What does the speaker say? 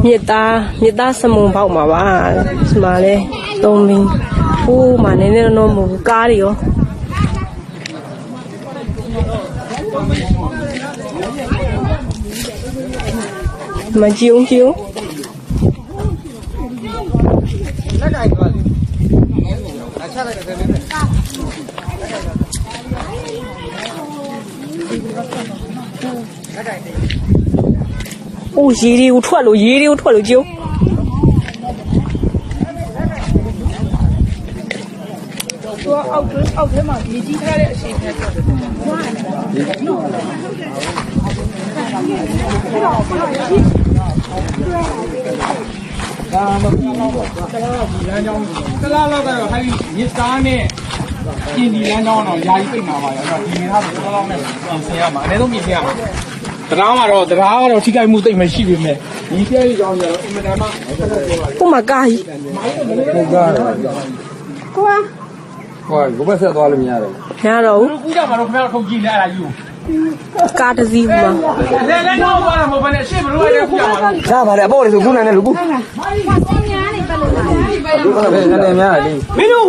မြေသားစမုံပေါက်မှာပါဒီမှာလဲသုံးမင်းဟိုးမှာနည်းနည်းတော့မဟုတ်ကားတွေရောမကြည့်အောင်ကြည့်အောင်โอ้ရေတွေကိုထွက်လို့ကြည့်အောင်အောက်ထဲမှာရေကြီးထားတဲ့အချိန်နဲ့တလားလောက်တော့ဟိုင်းရစ်သားနဲ့ပြင်ဒီလမ်းကြောင်းတော့ယာယီပိတ်မှာပါရောဒီနေသားကိုလောက်နဲ့ပြင်ဆင်ရမှာအနည်းဆုံးပြင်ဆင်ရမှာတရားကတော့ထိခိုက်မှုတိတ်မရှိပြီမဲ့ဒီပြည့်ကြောင်းကျတော့အင်မတန်မှဟိုမှာကားကြီးကိုဘက်ဆက်သွားလို့မရတော့မရတော့ဘူးကူးကြမှာတော့ခင်ဗျားတို့ထုတ်ကြည့်လဲအဲ့ဒါယူကားတစ်စီးမှာလမ်းကြောင်းသွားတာမဟုတ်ဘဲနဲ့ရှေ့ဘလို့ရတဲ့ကူးကြမှာလို့ရပါလေအပေါ်လေဆိုခုနိုင်တယ်လူကူညာနေပတ်လို့လူကလည်းနည်းနည်းများတယ်မင်းတို့